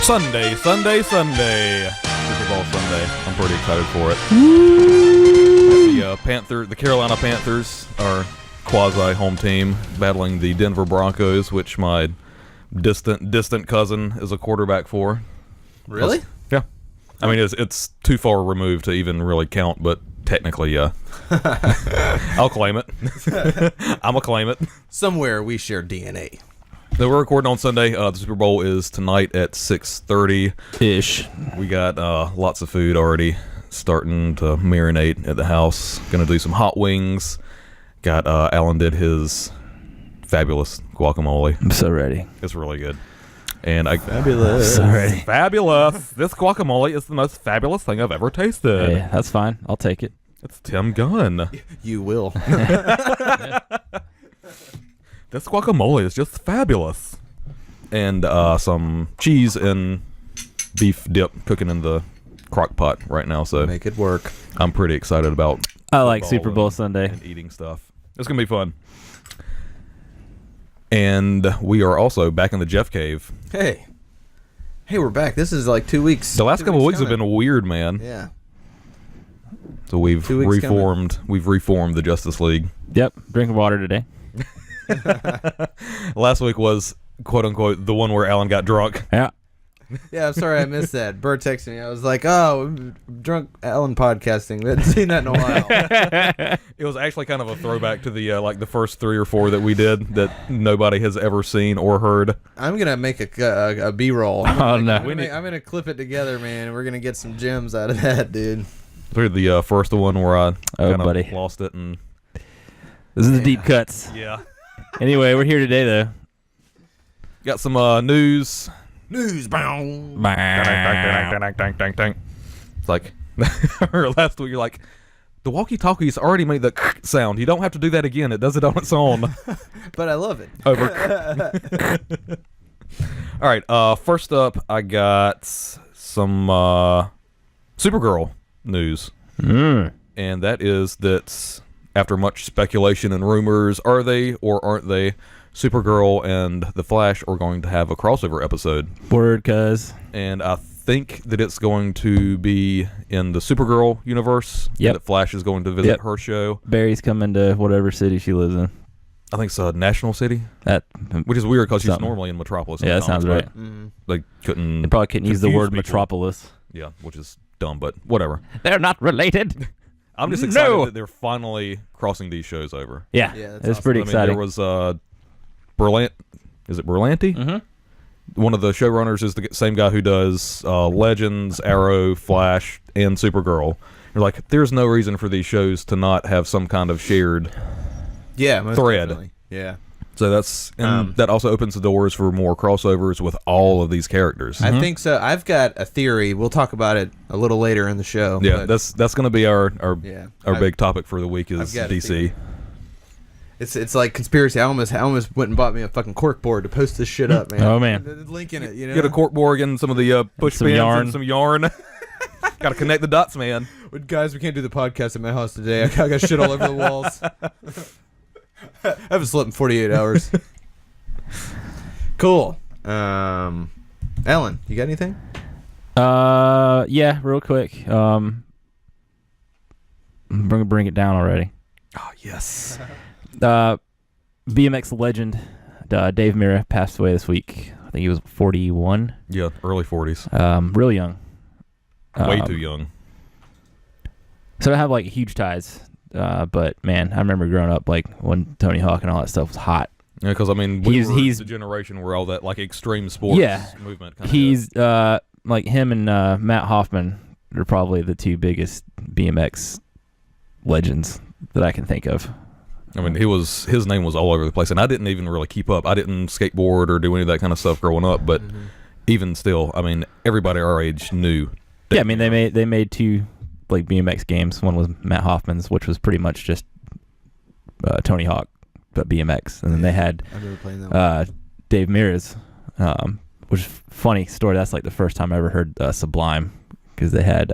Sunday. Super Bowl Sunday. I'm pretty excited for it. The Carolina Panthers are quasi home team battling the Denver Broncos, which my distant cousin is a quarterback for. Really? Yeah. I mean, it's too far removed to even really count, but technically, yeah. I'll claim it. I'm gonna claim it. Somewhere we share DNA. So we're recording on Sunday. The Super Bowl is tonight at 6:30-ish. We got lots of food already starting to marinate at the house. Gonna do some hot wings. Got Alan did his fabulous guacamole. I'm so ready. It's really good. And Fabulous. So ready. Fabulous. This guacamole is the most fabulous thing I've ever tasted. Hey, that's fine. I'll take it. It's Tim Gunn. You will. This guacamole is just fabulous. And some cheese and beef dip cooking in the crock pot right now. So make it work. I'm pretty excited about I like Super Bowl Sunday. And eating stuff. It's going to be fun. And we are also back in the Jeff Cave. Hey, we're back. This is like 2 weeks. The last couple of weeks have been weird, man. Yeah. So we've reformed the Justice League. Yep. Drinking water today. Last week was, quote unquote, the one where Alan got drunk. Yeah. Yeah, I'm sorry I missed that. Bert texted me. I was like, oh, drunk Alan podcasting. I haven't seen that in a while. It was actually kind of a throwback to the the first 3 or 4 that we did that nobody has ever seen or heard. I'm going to make a B-roll. Oh, no. I'm going to clip it together, man. We're going to get some gems out of that, dude. Through the first one where I kind of buddy. lost it. And This is the deep cuts. yeah. Anyway, we're here today, though. Got some news. News. It's like, last week you're like, the walkie-talkies already made the sound. You don't have to do that again. It does it on its own. But I love it. Over. All right. First up, I got some Supergirl news. And that is that after much speculation and rumors, are they or aren't they, Supergirl and The Flash are going to have a crossover episode. Word, cuz. And I think that it's going to be in the Supergirl universe. Yep. That Flash is going to visit her show. Barry's coming to whatever city she lives in. I think it's National City. Which is weird because she's normally in Metropolis. Yeah, that sounds right. They couldn't. They probably couldn't use the word people. Metropolis. Yeah, which is dumb, but whatever. They're not related. I'm just excited that they're finally crossing these shows over. Yeah, that's it's pretty exciting. There was Is it Berlanti? Mm-hmm. One of the showrunners is the same guy who does Legends, Arrow, Flash, and Supergirl. You're like, there's no reason for these shows to not have some kind of shared thread. Definitely. Yeah. So that also opens the doors for more crossovers with all of these characters. I think so. I've got a theory. We'll talk about it a little later in the show. Yeah, that's going to be our big topic for the week is DC. It's like conspiracy. I almost went and bought me a fucking cork board to post this shit up, man. Oh, man. Link in it, you know. Get a cork board and some of the push pins and some yarn. Got to connect the dots, man. Guys, we can't do the podcast at my house today. I got shit all over the walls. I haven't slept in 48 hours. Cool. Alan, you got anything? Yeah, real quick. Bring it down already. Oh, yes. BMX legend Dave Mirra passed away this week. I think he was 41. Yeah, early 40s. Real young. Way too young. So I have like huge ties. But man, I remember growing up like when Tony Hawk and all that stuff was hot. Yeah, because I mean, he's the generation where all that like extreme sports movement. He's like him and Matt Hoffman are probably the 2 biggest BMX legends that I can think of. I mean, his name was all over the place, and I didn't even really keep up. I didn't skateboard or do any of that kind of stuff growing up, but even still, I mean, everybody our age knew. Yeah, I mean, they made 2 like BMX games. One was Matt Hoffman's, which was pretty much just Tony Hawk, but BMX, and then they had Dave Mirra's, which is a funny story. That's like the first time I ever heard Sublime, because they had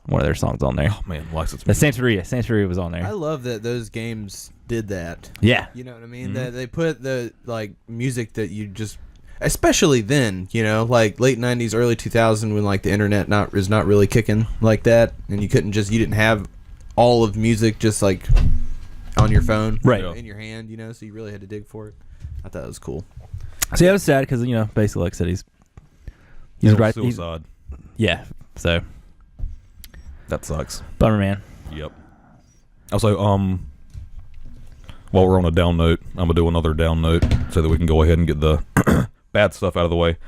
one of their songs on there. Oh man, License. The Santeria was on there. I love that those games did that. Yeah, you know what I mean. They put the like music that you just especially then, like late 90s, early 2000, when like the internet is not really kicking like that, and you didn't have all of music just like on your phone, right, in your hand, so you really had to dig for it. I thought it was cool. So yeah, it was sad because basically, like I said, he's right. Suicide. Yeah, so that sucks. Bummer, man. Yep. Also, while we're on a down note, I'm gonna do another down note so that we can go ahead and get the bad stuff out of the way.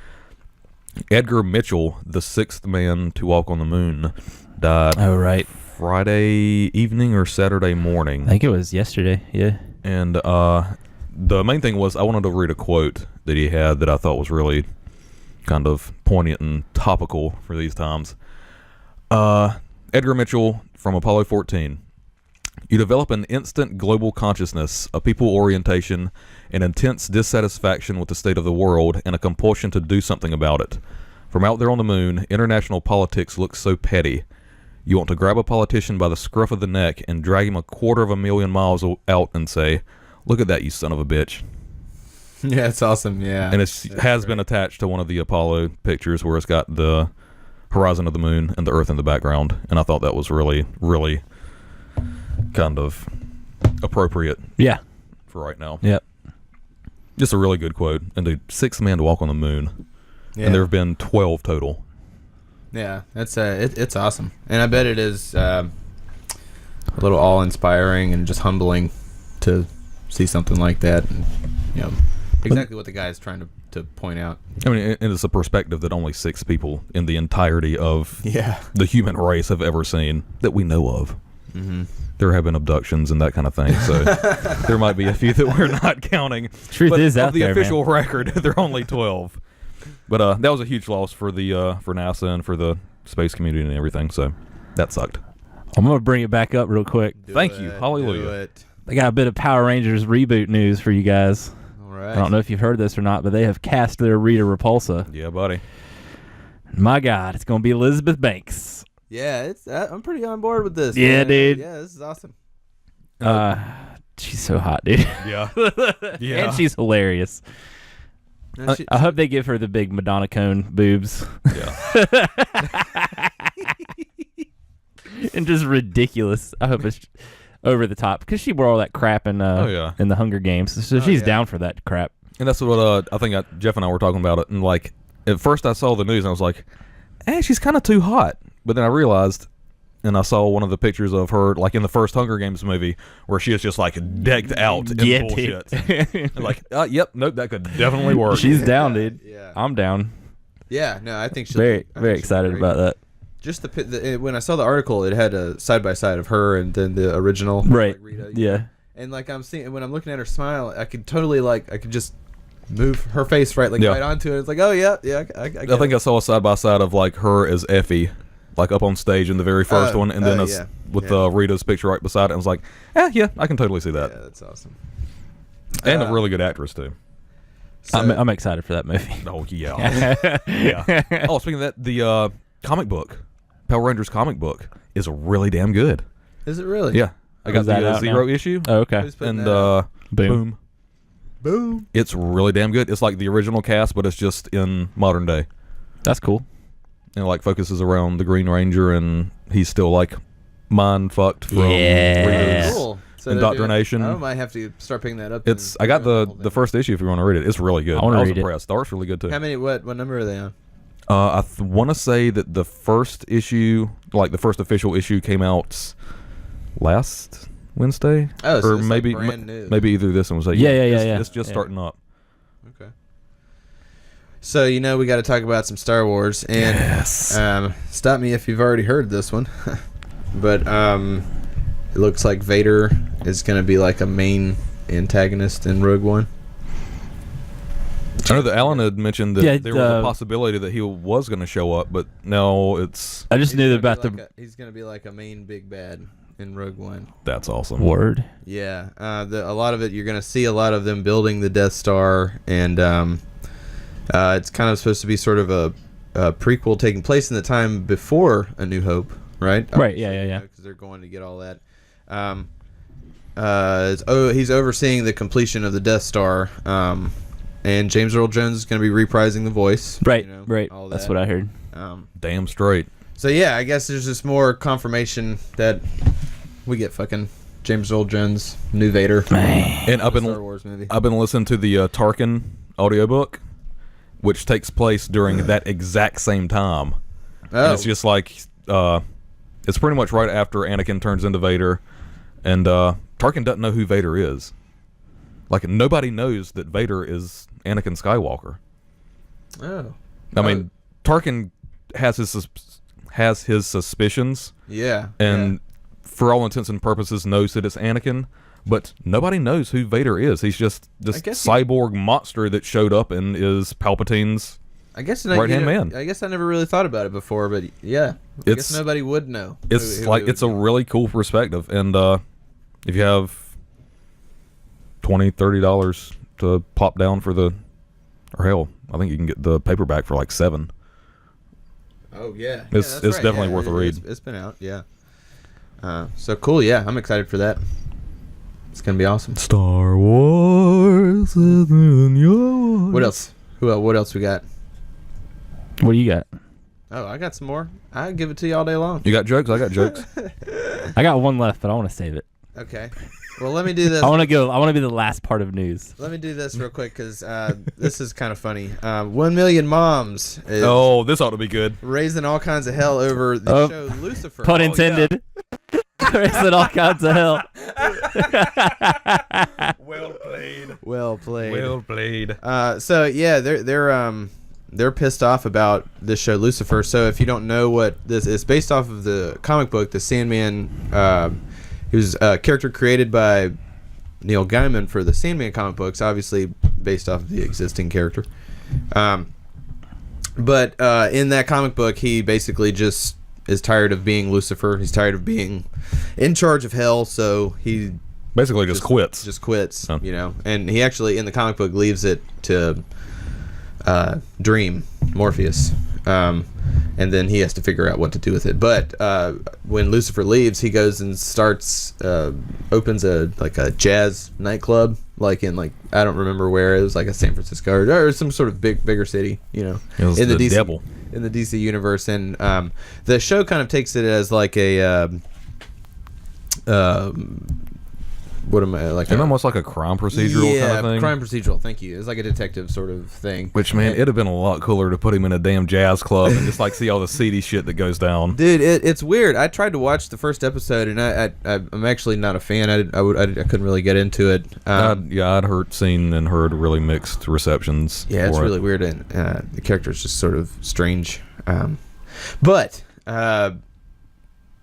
Edgar Mitchell, the sixth man to walk on the moon, died. Oh, right. Friday evening or Saturday morning. I think it was yesterday. Yeah. And the main thing was I wanted to read a quote that he had that I thought was really kind of poignant and topical for these times. Edgar Mitchell from Apollo 14. You develop an instant global consciousness, a people orientation, an intense dissatisfaction with the state of the world, and a compulsion to do something about it. From out there on the moon, international politics looks so petty. You want to grab a politician by the scruff of the neck and drag him 250,000 miles out and say, "Look at that, you son of a bitch." Yeah, it's awesome, yeah. And it has been attached to one of the Apollo pictures where it's got the horizon of the moon and the Earth in the background. And I thought that was really, really kind of appropriate. Yeah. For right now. Yep. Just a really good quote. And the sixth man to walk on the moon. Yeah. And there have been 12 total. Yeah, that's it's awesome. And I bet it is a little awe-inspiring and just humbling to see something like that. And, exactly what the guy is trying to point out. I mean, and it's a perspective that only 6 people in the entirety of the human race have ever seen that we know of. Mm-hmm. There have been abductions and that kind of thing, so there might be a few that we're not counting. Truth is out of the there, official man. record, there are only 12. But that was a huge loss for the for NASA and for the space community and everything. So that sucked. I'm gonna bring it back up real quick. Thank you, hallelujah. I got a bit of Power Rangers reboot news for you guys. All right. I don't know if you've heard this or not, but they have cast their Rita Repulsa. Yeah, buddy. My God, it's gonna be Elizabeth Banks. Yeah, I'm pretty on board with this. Yeah, man. dude. Yeah, this is awesome. She's so hot, dude. Yeah. And she's hilarious. I hope they give her the big Madonna cone boobs. Yeah. And just ridiculous. I hope it's over the top because she wore all that crap in in the Hunger Games, so she's down for that crap. And that's what I think Jeff and I were talking about it. And like at first I saw the news and I was like, she's kind of too hot. But then I realized, and I saw one of the pictures of her like in the first Hunger Games movie where she is just like decked out in bullshit. And like, yep, nope, that could definitely work. She's down, dude. Yeah. I'm down. Yeah, no, I think she'll very excited about that. Just when I saw the article, it had a side by side of her and then the original, right? Like Rita, yeah. And like I'm seeing when I'm looking at her smile, I could totally I could just move her face right onto it. It's like, oh yeah. I think I saw a side by side of like her as Effie, like up on stage in the very first one, and then with Rita's picture right beside it. I was like, yeah, I can totally see that. Yeah, that's awesome. And a really good actress too. So, I'm excited for that movie. Oh yeah, yeah. Oh, speaking of that, the comic book, Power Rangers comic book, is really damn good. Is it really? Yeah, I got the 0 issue. Oh, okay. And boom. It's really damn good. It's like the original cast, but it's just in modern day. That's cool. And like focuses around the Green Ranger, and he's still like mind fucked from Rita's indoctrination. I might have to start picking that up. I got the first issue if you want to read it. It's really good. I was impressed. The art's really good too. How many? What number are they on? I want to say that the first issue, like the first official issue, came out last Wednesday. Oh, so or it's maybe like brand new. Maybe either this one was yeah. It's just starting up. Okay. So we got to talk about some Star Wars, and stop me if you've already heard this one, but it looks like Vader is going to be like a main antagonist in Rogue One. I know that Alan had mentioned that there was a possibility that he was going to show up, but no, it's... I just knew about he's going to be like a main big bad in Rogue One. That's awesome. Word. Yeah. A lot of it, you're going to see a lot of them building the Death Star, and it's kind of supposed to be sort of a prequel taking place in the time before A New Hope, right? Right, yeah. Because they're going to get all that. He's overseeing the completion of the Death Star, and James Earl Jones is going to be reprising the voice. Right, you know, right. all That's that. what I heard. Damn straight. So yeah, I guess there's just more confirmation that we get fucking James Earl Jones, new Vader, And I've Star Wars movie. been listening to the Tarkin audiobook, which takes place during that exact same time. Oh, And it's just like it's pretty much right after Anakin turns into Vader, and Tarkin doesn't know who Vader is. Like, nobody knows that Vader is Anakin Skywalker. oh, I mean, Tarkin has his suspicions, yeah, and for all intents and purposes knows that it's Anakin, but nobody knows who Vader is. He's just this cyborg monster that showed up and is Palpatine's I guess right-hand man. I guess I never really thought about it before, but yeah, I guess nobody would know. It's who it's a really cool perspective, and if you have $20-$30 to pop down for or hell, I think you can get the paperback for like $7. Oh yeah, It's definitely worth a read. It's been out, yeah. So cool, yeah. I'm excited for that. It's gonna be awesome. Star Wars is in your... What else? What else we got? What do you got? Oh, I got some more. I give it to you all day long. You got jokes? I got jokes. I got one left, but I want to save it. Okay. Well, let me do this. I want to be the last part of news. Let me do this real quick because this is kind of funny. 1 Million Moms is This ought to be good. raising all kinds of hell over the show Lucifer. Pun Oh, intended. Raising all kinds of hell. Well played. Well played. Well played. So yeah, they're pissed off about this show Lucifer. So if you don't know what this is, based off of the comic book, the Sandman. He was a character created by Neil Gaiman for the Sandman comic books, obviously based off of the existing character. But in that comic book, he basically just is tired of being Lucifer. He's tired of being in charge of hell, so he Basically just quits. Just quits, Oh. you know. And he actually, in the comic book, leaves it to Dream, Morpheus. And then he has to figure out what to do with it. But when Lucifer leaves, he goes and opens a jazz nightclub, I don't remember where. It was like a San Francisco or some sort of bigger city, you know. It was in the the DC, devil. in the DC universe, and the show kind of takes it as like a what am I like? It's almost like a crime procedural kind of thing. Crime procedural. Thank you. It's like a detective sort of thing. Which, man, it'd have been a lot cooler to put him in a damn jazz club and just see all the seedy shit that goes down. Dude, it's weird. I tried to watch the first episode, and I'm actually not a fan. I couldn't really get into it. I'd seen and heard really mixed receptions. Yeah, it's for really it. weird, and the character's just sort of strange. But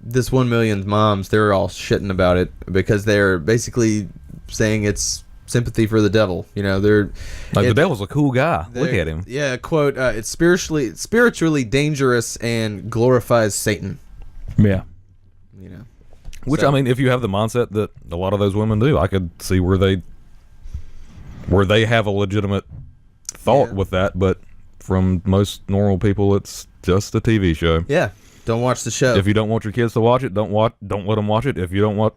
this 1 Million Moms, they're all shitting about it because they're basically saying it's sympathy for the devil. You know, the devil's a cool guy. Look at him. Yeah, quote, it's spiritually dangerous and glorifies Satan. Yeah. You know. Which, I mean, if you have the mindset that a lot of those women do, I could see where they have a legitimate thought with that, but from most normal people, it's just a TV show. Yeah. Don't watch the show. If you don't want your kids to watch it, don't let them watch it. If you don't want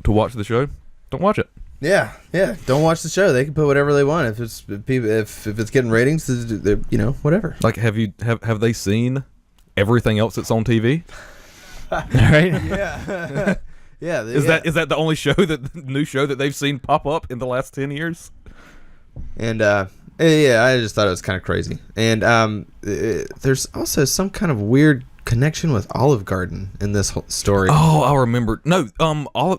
to watch the show, don't watch it. Yeah. Don't watch the show. They can put whatever they want. If it's getting ratings, you know, whatever. Like, have they seen everything else that's on TV? Right? Yeah. Yeah. Is that the only new show that they've seen pop up in the last 10 years? And yeah, I just thought it was kind of crazy. And there's also some kind of weird connection with Olive Garden in this whole story. Oh, I remember. No,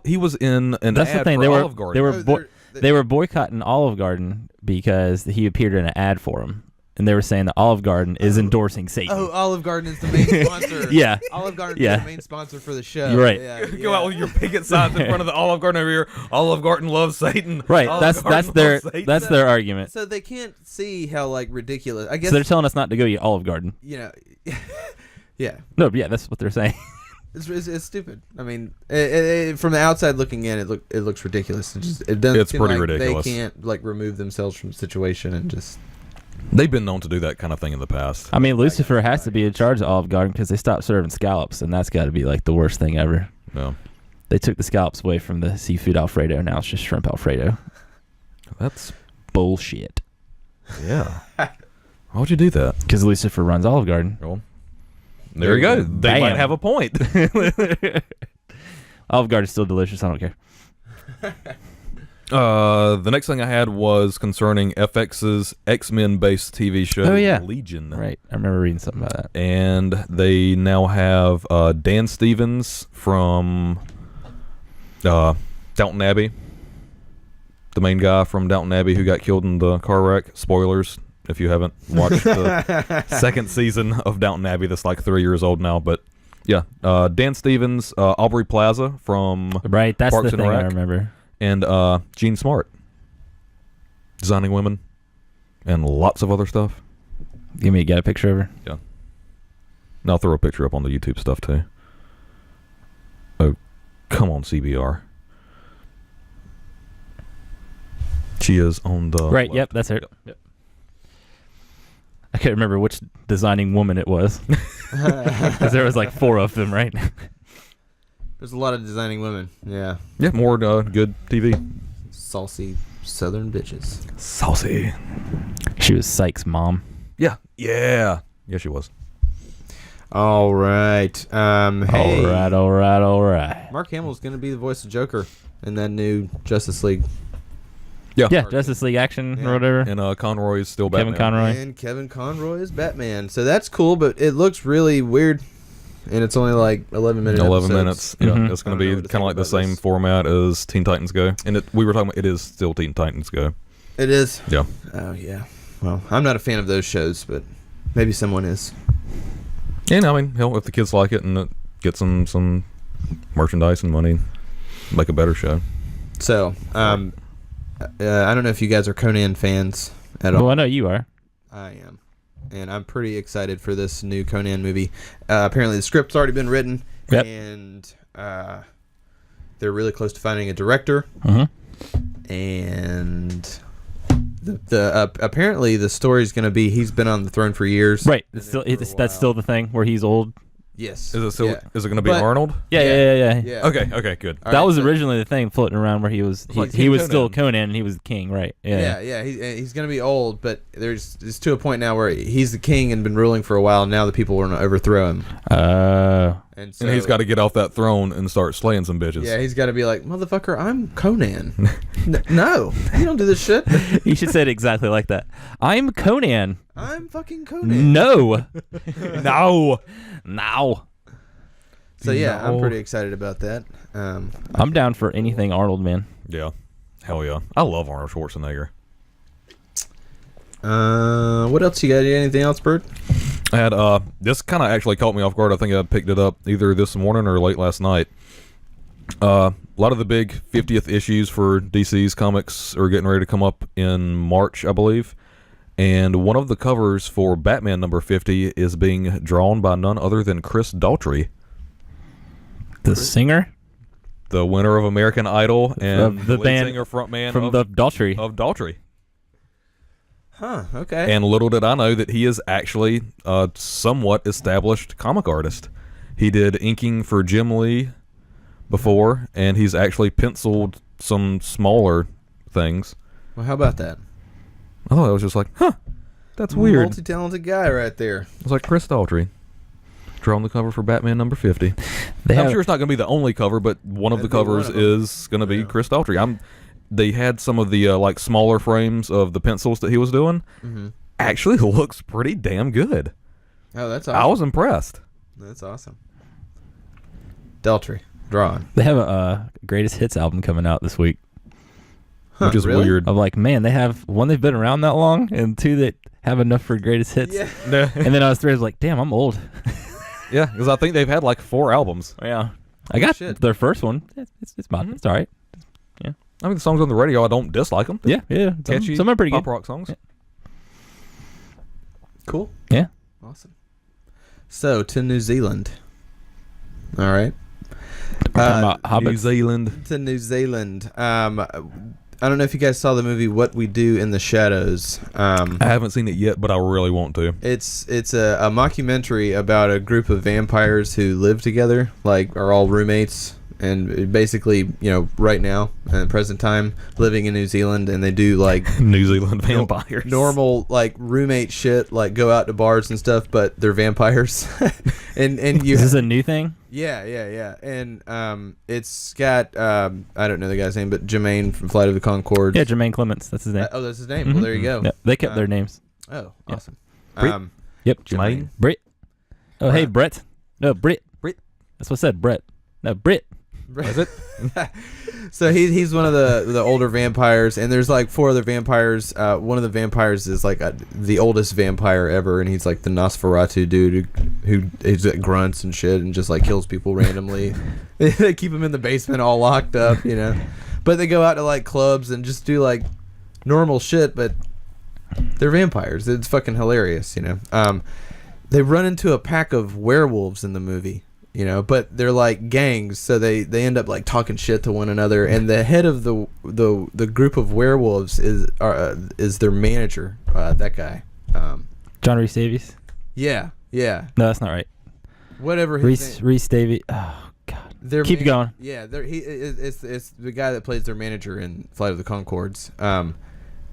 he was in an That's ad the thing. for Olive Garden. They were boycotting Olive Garden because he appeared in an ad for them, and they were saying that Olive Garden is endorsing Satan. Oh, Olive Garden is the main sponsor. Yeah. Olive Garden is the main sponsor for the show. You're right. Yeah, Go out with your picket signs in front of the Olive Garden over here. Olive Garden loves Satan. Right. Olive That's Garden that's their argument. So they can't see how ridiculous. I guess So they're telling us not to go eat Olive Garden. you know. Yeah. No, yeah, that's what they're saying. It's stupid. I mean, from the outside looking in, it looks ridiculous. It doesn't. It's seem pretty like ridiculous. They can't remove themselves from the situation and just. They've been known to do that kind of thing in the past. I mean, Lucifer has to be in charge of Olive Garden because they stopped serving scallops, and that's got to be the worst thing ever. No, They took the scallops away from the seafood Alfredo. Now it's just shrimp Alfredo. that's Bullshit. Yeah. Why would you do that? Because Lucifer runs Olive Garden. Well, there you go. They might have a point. Olive Garden is still delicious. I don't care. The next thing I had was concerning FX's X-Men based TV show, Oh, yeah. Legion. Right. I remember reading something about that. And they now have Dan Stevens from Downton Abbey, the main guy from Downton Abbey who got killed in the car wreck. Spoilers if you haven't watched the second season of Downton Abbey that's like 3 years old now. But yeah, Dan Stevens, Aubrey Plaza from Right, that's Parks the and thing I Rec, remember. and Gene Smart, designing women, and lots of other stuff. You mean get a picture of her? Yeah. And I'll throw a picture up on the YouTube stuff too. Oh, come on, CBR. She is on the Right, left. yep, that's her. Yep. I can't remember which designing woman it was. Because there was like 4 of them, right? There's a lot of designing women. Yeah. Yeah, more good TV. Saucy southern bitches. Saucy. She was Sykes' mom. Yeah. Yeah, she was. All right. Hey. All right. Mark Hamill's going to be the voice of Joker in that new Justice League. Yeah. Yeah, Justice League Action Yeah. or whatever. And Conroy's still Kevin Batman. Conroy. And Kevin Conroy is Batman. So that's cool, but it looks really weird. And it's only like 11 minutes. 11 minutes. Yeah, Mhm. it's going I don't know to what be to kind of think like the about same this. format as Teen Titans Go. And we were talking about it is still Teen Titans Go. It is? Yeah. Oh, yeah. Well, I'm not a fan of those shows, but maybe someone is. And I mean, hell, if the kids like it and it gets them some merchandise and money, make a better show. So, I don't know if you guys are Conan fans at all. Well, I know you are. I am. And I'm pretty excited for this new Conan movie. Apparently the script's already been written. Yep. And they're really close to finding a director. Mm-hmm. And apparently the story's going to be he's been on the throne for years. Right. And It's then still, for a that's while- still the thing where he's old. Yes. Is it still? Yeah. Is it going to be But- Arnold? Yeah. Yeah. Okay, good. All That right, was so- originally the thing floating around where he was Like he King was still Conan. Conan and he was the king, right? Yeah. He's going to be old, but it's to a point now where he's the king and been ruling for a while. And now the people want to overthrow him. And, so, And he's got to get off that throne and start slaying some bitches. Yeah, he's got to be like, motherfucker, I'm Conan. No, you don't do this shit. He should say it exactly like that. I'm Conan. I'm fucking Conan. No. No. So yeah, I'm No. pretty excited about that. I'm down for anything Arnold, man. Yeah. Hell yeah. I love Arnold Schwarzenegger. What else you got? Anything else, Bert? I had this kind of actually caught me off guard. I think I picked it up either this morning or late last night. A lot of the big 50th issues for DC's comics are getting ready to come up in March, I believe. And one of the covers for Batman number 50 is being drawn by none other than Chris Daughtry, The singer the winner of American Idol and Of the lead band singer frontman from of, the Daughtry. of Daughtry. Huh? Okay. And little did I know that he is actually a somewhat established comic artist. He did inking for Jim Lee before, and he's actually penciled some smaller things. Well, how about that? I thought I was just like, huh, that's weird. Multi-talented guy right there. It's like Chris Daughtry drawing the cover for Batman number 50. They I'm have- sure it's not going to be the only cover, but one of the That'd be one covers of them. is going to be Yeah. Chris Daughtry. They had some of the like smaller frames of the pencils that he was doing. Mm-hmm. Actually looks pretty damn good. Oh, that's awesome. I was impressed. That's awesome. Deltry, draw on. They have a greatest hits album coming out this week. Huh, Which is really? weird. I'm like, man, they have one they've been around that long, and 2 that have enough for greatest hits. Yeah. And then I was 3, I was like, damn, I'm old. Yeah, because I think they've had like 4 albums. Yeah. I got shit. their first one. It's all right. I mean, the songs on the radio, I don't dislike them. Yeah. Catchy, Some are pretty pop good. rock songs. Yeah. Cool. Yeah. Awesome. So to New Zealand. All right. We're talking about New Hobbits. Zealand. To New Zealand. I don't know if you guys saw the movie What We Do in the Shadows. I haven't seen it yet, but I really want to. It's a mockumentary about a group of vampires who live together, like are all roommates, and basically, right now, in present time, living in New Zealand, and they do like New Zealand vampires, normal like roommate shit, like go out to bars and stuff, but they're vampires. and you Is this a new thing? Yeah. And it's got I don't know the guy's name, but Jermaine from Flight of the Conchords. Yeah, Jermaine Clements. That's his name. Oh, that's his name. Well, there you go. Yeah, they kept their names. Oh, Yeah. awesome. Brit. Yep. Jermaine. Britt. Oh, hey, Brett. No, Britt. That's what I said, Brett. No, Britt. Is it? So he's one of the older vampires, and there's like 4 other vampires. One of the vampires is like the oldest vampire ever, and he's like the Nosferatu dude who like grunts and shit and just like kills people randomly. They keep him in the basement all locked up, But they go out to like clubs and just do like normal shit, but they're vampires. It's fucking hilarious, They run into a pack of werewolves in the movie. But they're like gangs, so they end up like talking shit to one another. And the head of the group of werewolves is their manager, that guy. John Rhys Davies. Yeah. No, that's not right. Whatever. Rhys Davies. Oh God. Keep going. Yeah, it's the guy that plays their manager in Flight of the Conchords.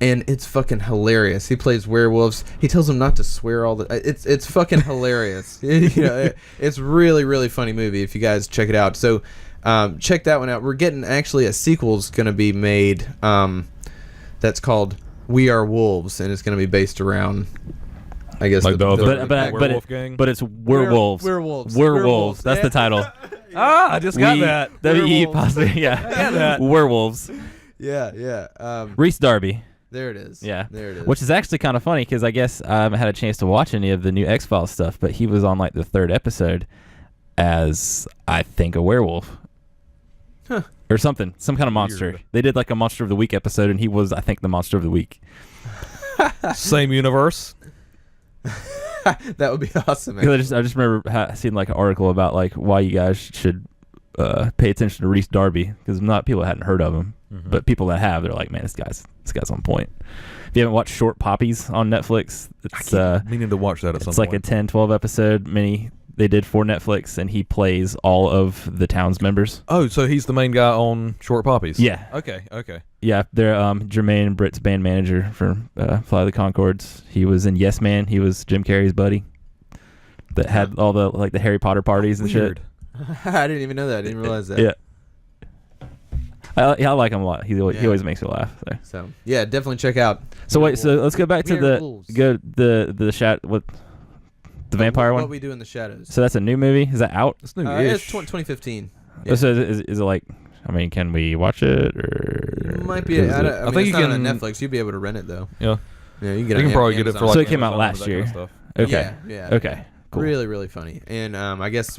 And it's fucking hilarious. He plays werewolves. He tells them not to swear all the. It's fucking hilarious. It's really really funny movie. If you guys check it out, so check that one out. We're getting actually a sequel's gonna be made. That's called We Are Wolves, and it's gonna be based around, I guess, like the werewolf gang. But it's werewolves. Werewolves. That's the title. I just got that. Possibly. Yeah. I got that. Werewolves. Yeah. Rhys Darby. There it is. Yeah. There it is. Which is actually kind of funny because I guess I haven't had a chance to watch any of the new X-Files stuff, but he was on like the 3rd episode as, I think, a werewolf. Huh. Or something. Some kind of monster. Weird. They did like a Monster of the Week episode, and he was, I think, the Monster of the Week. Same universe. That would be awesome. Because I just remember seeing like an article about like why you guys should pay attention to Rhys Darby, because not people that hadn't heard of him, but people that have, they're like, man, this guy's on point. If you haven't watched Short Poppies on Netflix, it's meaning to watch that at some point. It's like a 10-12 episode mini they did for Netflix, and he plays all of the town's members. Oh, so he's the main guy on Short Poppies. Yeah. Okay. Yeah, they're Jermaine and Britt's band manager for Fly the Conchords. He was in Yes Man. He was Jim Carrey's buddy that had all the like the Harry Potter parties and Weird. shit. I didn't even know that. I didn't realize that. Yeah. I like him a lot. He always makes me laugh. So yeah, definitely check out. So wait, so let's go back to the vampire one. What We Do in the Shadows. So that's a new movie. Is that out? It's new. It's 2015. Yeah. So is it like? I mean, can we watch it or? It might be. I think you can can on Netflix. You'll be able to rent it though. Yeah. Yeah, you can probably get it for like. So it came out last year. Kind of Okay. Yeah. Okay. Cool. Really, really funny. And I guess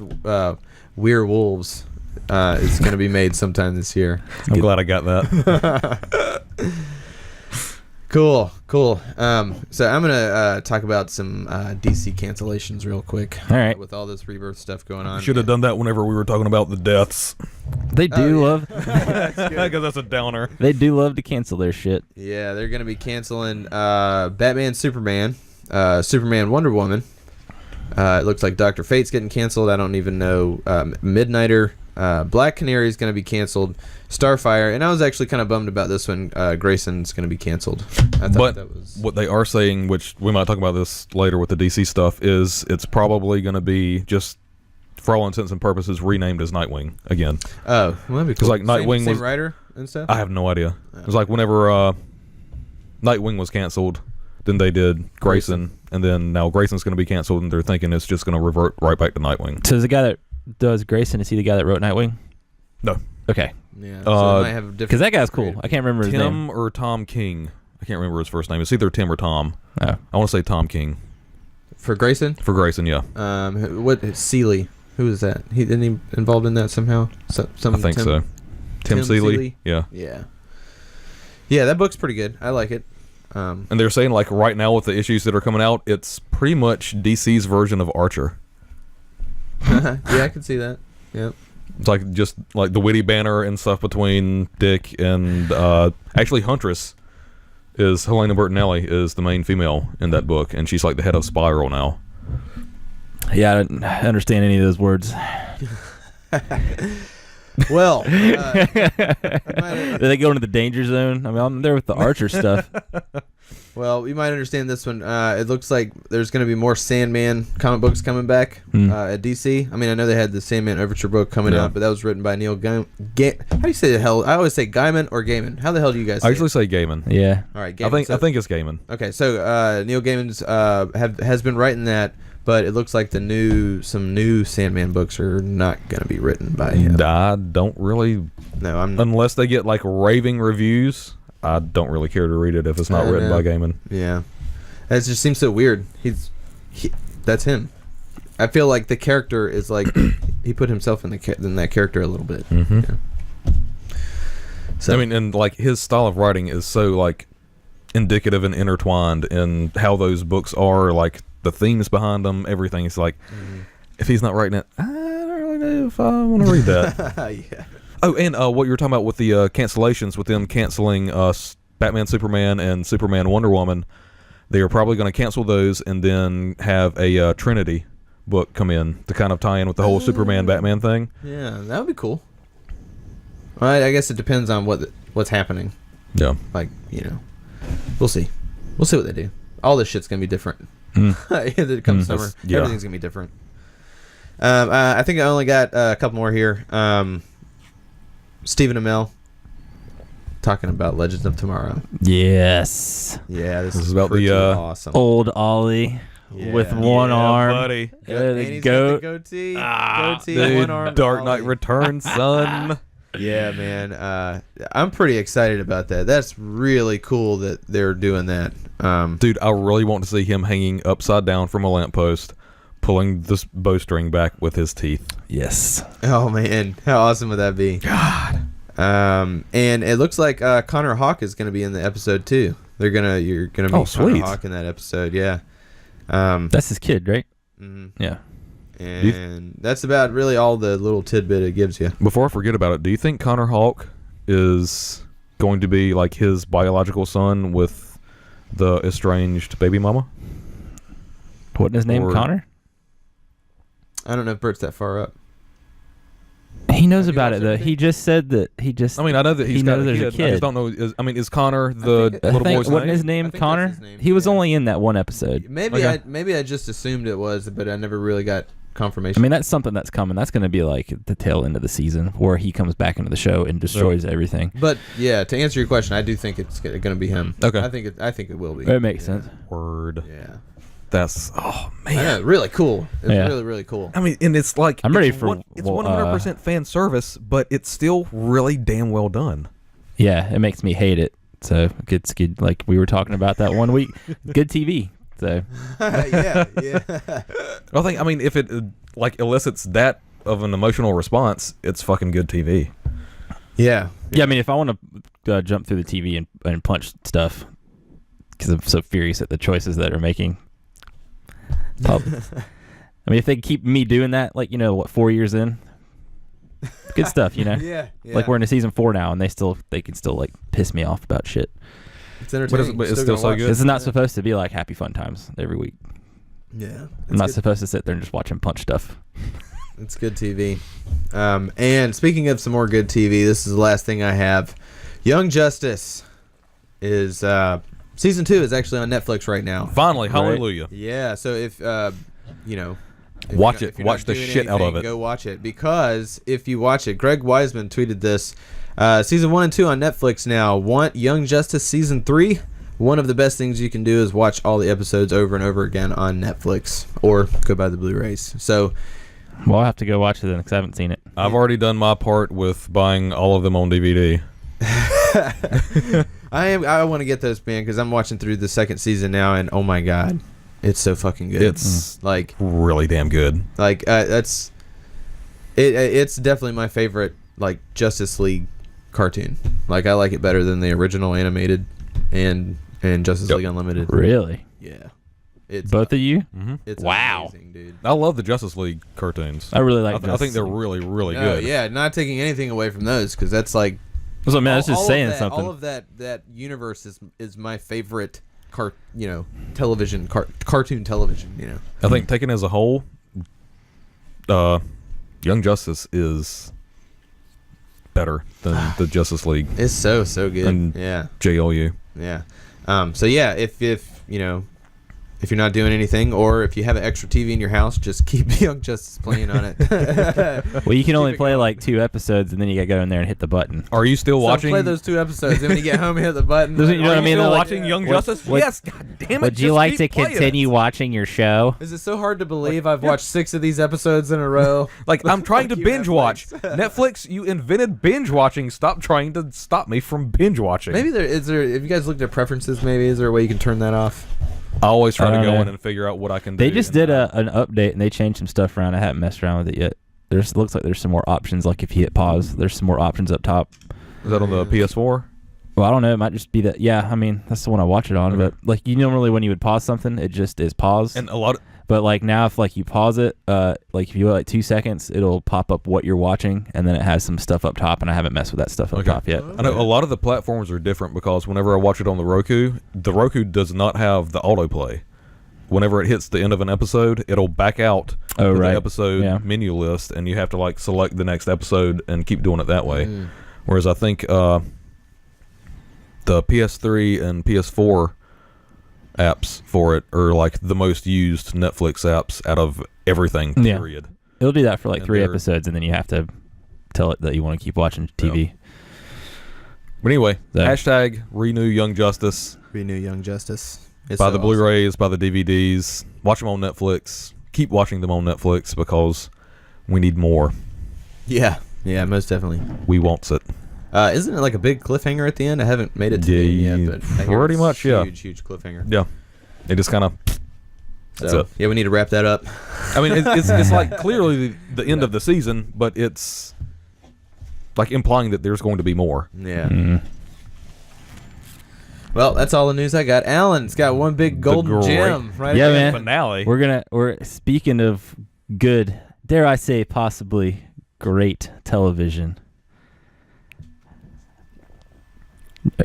We're Wolves is going to be made sometime this year. I'm glad I got that. Cool. So I'm going to talk about some DC cancellations real quick. All right. With all this Rebirth stuff going on. Should have done that whenever we were talking about the deaths. They do love. Because that's a downer. They do love to cancel their shit. Yeah, they're going to be canceling Batman, Superman, Superman, Wonder Woman. It looks like Dr. Fate's getting canceled. I don't even know. Midnighter. Black Canary is going to be canceled. Starfire, and I was actually kind of bummed about this one. Grayson's going to be canceled. I thought that was what they are saying, which we might talk about this later with the DC stuff, is it's probably going to be just, for all intents and purposes, renamed as Nightwing again. Oh, well, that'd be cool. Like Nightwing same was writer and stuff. I have no idea. It was like whenever Nightwing was canceled, then they did Grayson, and then now Grayson's going to be canceled, and they're thinking it's just going to revert right back to Nightwing. So is the guy that does Grayson, is he the guy that wrote Nightwing? No. Okay. Yeah. So might have a different. Because that guy's cool. I can't remember his name. Tim or Tom King. I can't remember his first name. It's either Tim or Tom. Oh. I want to say Tom King. For Grayson? For Grayson, yeah. What Seeley? Who is that? Isn't he involved in that somehow? I think so. Tim Seeley? Yeah. Yeah. Yeah, that book's pretty good. I like it. And they're saying, like, right now with the issues that are coming out, it's pretty much DC's version of Archer. Yeah, I can see that. Yep. It's like just like the witty banner and stuff between Dick and actually Huntress is Helena Bertinelli is the main female in that book, and she's like the head of Spiral now. Yeah, I don't understand any of those words. Well, they go into the danger zone. I mean, I'm there with the Archer stuff. well, you might understand this one. It looks like there's going to be more Sandman comic books coming back at DC. I mean, I know they had the Sandman Overture book coming out, but that was written by Neil Gaiman. How do you say the hell? I always say Gaiman or Gaiman. How the hell do you guys say I usually say Gaiman. Yeah. All right, Gaiman. I think it's Gaiman. Okay, so Neil Gaiman's has been writing that, but it looks like some new Sandman books are not going to be written by him. I don't really. No, unless they get like raving reviews. I don't really care to read it if it's not written by Gaiman. Yeah, it just seems so weird. That's him. I feel like the character is like he put himself in that character a little bit. Mm-hmm. Yeah. So I mean, and like his style of writing is so like indicative and intertwined in how those books are, like the themes behind them, everything. It's like if he's not writing it, I don't really know if I want to read that. yeah. Oh, and what you were talking about with the cancellations, with them canceling Batman, Superman, and Superman, Wonder Woman, they are probably going to cancel those and then have a Trinity book come in to kind of tie in with the whole Superman, Batman thing. Yeah, that would be cool. All right, I guess it depends on what's happening. Yeah. Like, we'll see. We'll see what they do. All this shit's going to be different. It comes summer. Yeah. Everything's going to be different. I think I only got a couple more here. Stephen Amell talking about Legends of Tomorrow. Yes. Yeah, this is about the awesome. Old Ollie with one arm. Buddy. And he's got the goatee. Goatee, dude, one arm. Dark Knight Returns, son. Yeah, man. I'm pretty excited about that. That's really cool that they're doing that. Dude, I really want to see him hanging upside down from a lamppost, pulling this bowstring back with his teeth. Yes. Oh man, how awesome would that be? God. And it looks like Connor Hawke is going to be in the episode too. You're gonna meet Connor Hawke in that episode. Yeah. That's his kid, right? Mm-hmm. Yeah. And that's about really all the little tidbit it gives you. Before I forget about it, do you think Connor Hawke is going to be like his biological son with the estranged baby mama? Wasn't his name Connor? I don't know if Bert's that far up. He knows about it though. He just said that I mean, I know that he knows there's a kid. I just don't know. Is Connor the little boy's wasn't name? his name Connor? His name, he was only in that one episode. Maybe I just assumed it was, but I never really got confirmation. I mean, that's something that's coming. That's going to be like the tail end of the season where he comes back into the show and destroys everything. But yeah, to answer your question, I do think it's going to be him. Okay. I think it will be. It makes sense. Word. Yeah. That's man. I know, really cool. It's really, really cool. I mean, and it's like I'm ready for it's 100% fan service, but it's still really damn well done. Yeah, it makes me hate it. So it's good. Like we were talking about that one week. Good TV. So yeah. I mean, if it like elicits that of an emotional response, it's fucking good TV. Yeah. I mean, if I want to jump through the TV and punch stuff because I'm so furious at the choices that are making. I mean, if they keep me doing that, like 4 years in, good stuff, Yeah. Like we're into season 4 now, and they can still like piss me off about shit. It's entertaining. But it's still so good. This is not supposed to be like Happy Fun Times every week. Yeah. I'm not supposed to sit there and just watch him punch stuff. It's good TV. And speaking of some more good TV, this is the last thing I have. Young Justice is season 2 is actually on Netflix right now. Finally, hallelujah. Yeah, so if watch it. Watch the shit out of it. Go watch it, because if you watch it, Greg Wiseman tweeted this. Season 1 and 2 on Netflix now. Want Young Justice season 3? One of the best things you can do is watch all the episodes over and over again on Netflix, or go buy the Blu-rays. So, well, I'll have to go watch it then because I haven't seen it. I've already done my part with buying all of them on DVD. I want to get those, man, because I'm watching through the second season now, and oh my god, it's so fucking good. It's like really damn good. Like it's definitely my favorite like Justice League cartoon. Like I like it better than the original animated and Justice League Unlimited. Really? Yeah. It's both of you? Mm-hmm. It's wow, amazing, dude. I love the Justice League cartoons. I really like. I think they're really, really good. Yeah, not taking anything away from those, because that's like. So man, I was just saying something. All of that universe is my favorite television cartoon television. I think taken as a whole, Young Justice is better than the Justice League. It's so good. And yeah. JLU. Yeah. So yeah, if if you're not doing anything, or if you have an extra TV in your house, just keep Young Justice playing on it. Well, you can only play like 2 episodes, and then you gotta go in there and hit the button. Are you still watching? Play those 2 episodes, and when you get home, hit the button. You know what I mean? Still Like, watching Young Justice? Yes. God damn it! Would you just like keep to playing continue it. watching your show? Is it so hard to believe I've watched 6 of these episodes in a row? Like, I'm trying to Fuck you, binge Netflix. watch. Netflix, you invented binge watching. Stop trying to stop me from binge watching. Maybe if you guys looked at preferences, maybe is there a way you can turn that off? I always try to don't go know. in and figure out what I can do. They just and did an update, and they changed some stuff around. I haven't messed around with it yet. Looks like there's some more options. Like if you hit pause, there's some more options up top. Is that on the PS4? Well, I don't know. It might just be that. Yeah, I mean that's the one I watch it on. Okay. But like normally when you would pause something, it just is pause. And a lot of, But like now, if like you pause it, like if you go like 2 seconds, it'll pop up what you're watching, and then it has some stuff up top, and I haven't messed with that stuff up top yet. I know a lot of the platforms are different because whenever I watch it on the Roku does not have the autoplay. Whenever it hits the end of an episode, it'll back out to the episode menu list, and you have to like select the next episode and keep doing it that way. Whereas I think the PS3 and PS4 apps for it are like the most used Netflix apps out of everything, period. It'll do that for like And 3 they're- episodes, and then you have to tell it that you want to keep watching TV. But anyway, So- hashtag renew Young Justice. Renew Young Justice. Buy the Blu-rays, buy the DVDs, watch them on Netflix. Keep watching them on Netflix because we need more. Yeah, most definitely. We wants it. Isn't it like a big cliffhanger at the end? I haven't made it to the end yet, but I hear pretty it's much, yeah. Huge cliffhanger. Yeah, it just kind of. That's So it. yeah, we need to wrap that up. I mean, it's like clearly the end of the season, but it's like implying that there's going to be more. Yeah. Mm. Well, that's all the news I got. Alan's got one big golden gem right Yeah, there. man. Finale. We're speaking of good, dare I say, possibly great television.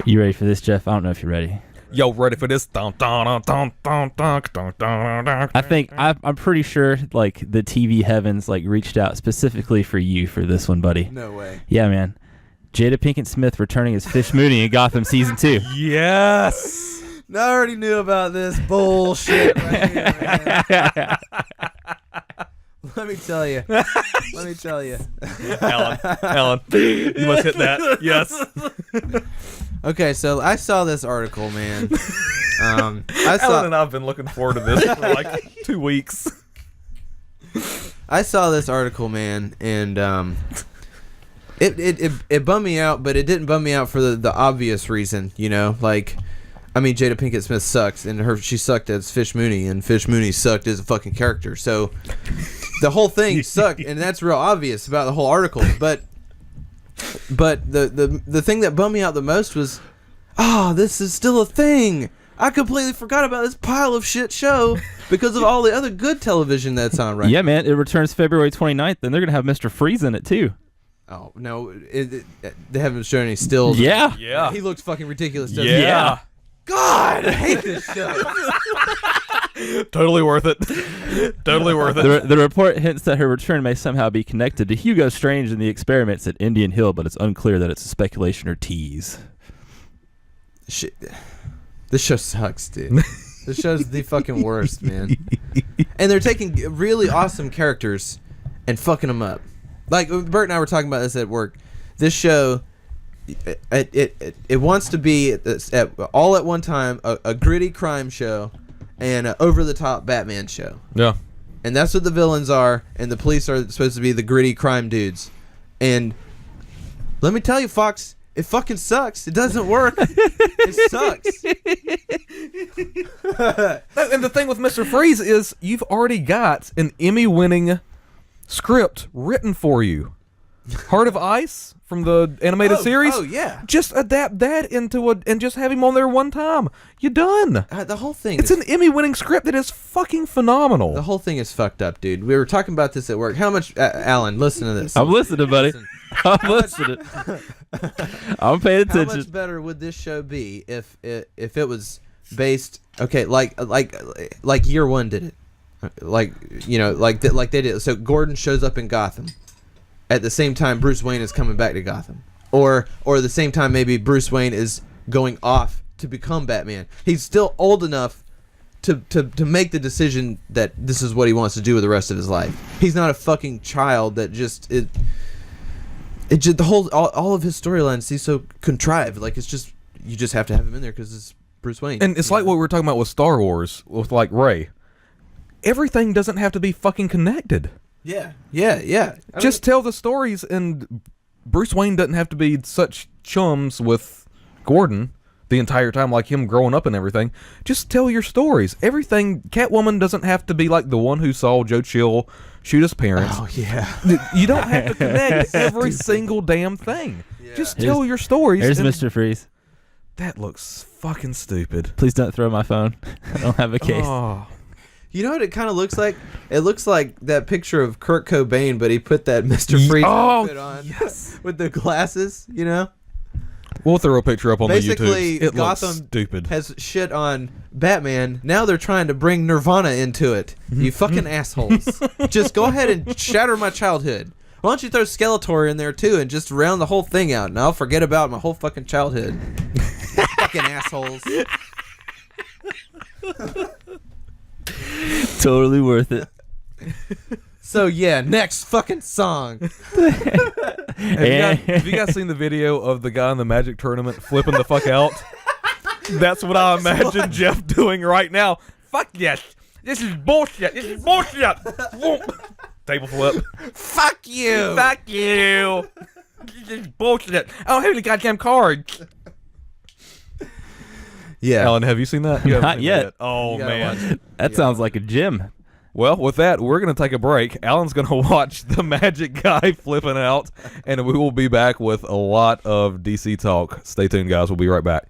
You ready for this, Jeff? I don't know if you're ready. Yo, ready for this? Dun, dun, dun, dun, dun, dun, dun, dun, dun. I think I'm pretty sure like the TV heavens like reached out specifically for you for this one, buddy. No way. Yeah, man. Jada Pinkett Smith returning as Fish Mooney in Gotham season 2. Yes. No, I already knew about this bullshit right here, man. Let me tell you. Alan, you must hit that. Yes. Okay, so I saw this article, man. Alan and I've been looking forward to this for like 2 weeks. I saw this article, man, and it bummed me out, but it didn't bum me out for the obvious reason, you know, like. I mean, Jada Pinkett Smith sucks, and she sucked as Fish Mooney, and Fish Mooney sucked as a fucking character. So the whole thing sucked, and that's real obvious about the whole article. But the thing that bummed me out the most was, this is still a thing. I completely forgot about this pile of shit show because of all the other good television that's on right now. Yeah, man. It returns February 29th, and they're going to have Mr. Freeze in it, too. Oh, no. They haven't shown any stills. Yeah. Yeah. He looks fucking ridiculous, doesn't he? Yeah. God, I hate this show. Totally worth it. Totally worth it. The report hints that her return may somehow be connected to Hugo Strange and the experiments at Indian Hill, but it's unclear that it's a speculation or tease. Shit. This show sucks, dude. This show's the fucking worst, man. And they're taking really awesome characters and fucking them up. Like, Bert and I were talking about this at work. This show, it wants to be all at one time a gritty crime show and an over-the-top Batman show. Yeah. And that's what the villains are, and the police are supposed to be the gritty crime dudes. And let me tell you, Fox, it fucking sucks. It doesn't work. It sucks. And the thing with Mr. Freeze is you've already got an Emmy-winning script written for you. Heart of Ice from the animated series. Oh, yeah. Just adapt that into and just have him on there one time. You're done. The whole thing. It's an Emmy-winning script that is fucking phenomenal. The whole thing is fucked up, dude. We were talking about this at work. How much, Alan? Listen to this. I'm listening, buddy. Listen. I'm listening. I'm paying How attention. much better would this show be if it was based like Year One did it, like they did. So Gordon shows up in Gotham at the same time Bruce Wayne is coming back to Gotham, or at the same time maybe Bruce Wayne is going off to become Batman. He's still old enough to make the decision that this is what he wants to do with the rest of his life. He's not a fucking child that just it just all of his storylines seem so contrived. Like it's just you just have to have him in there because it's Bruce Wayne. And it's like what we were talking about with Star Wars with like Rey. Everything doesn't have to be fucking connected. Yeah. Just tell the stories, and Bruce Wayne doesn't have to be such chums with Gordon the entire time, like him growing up and everything. Just tell your stories. Everything. Catwoman doesn't have to be like the one who saw Joe Chill shoot his parents. Oh yeah. You don't have to connect every single damn thing. Yeah. Just tell your stories. Here's Mr. Freeze. That looks fucking stupid. Please don't throw my phone. I don't have a case. Oh. You know what it kind of looks like? It looks like that picture of Kurt Cobain, but he put that Mr. Freeze outfit on with the glasses, you know? We'll throw a picture up on Basically, the YouTube. It Gotham looks stupid. Has shit on Batman. Now they're trying to bring Nirvana into it. You fucking assholes. Just go ahead and shatter my childhood. Why don't you throw Skeletor in there too and just round the whole thing out, and I'll forget about my whole fucking childhood. Fucking assholes. Totally worth it. So yeah, next fucking song. Have you guys seen the video of the guy in the Magic tournament flipping the fuck out? That's what I imagine Jeff doing right now. Fuck yes. This is bullshit. This is bullshit. Table flip. Fuck you. Fuck you. This is bullshit. I don't have any goddamn cards. Yeah. Alan, have you seen that? You haven't Not seen yet. that yet. Oh, man. That sounds like a gym. Well, with that, we're going to take a break. Alan's going to watch the Magic guy flipping out, and we will be back with a lot of DC talk. Stay tuned, guys. We'll be right back.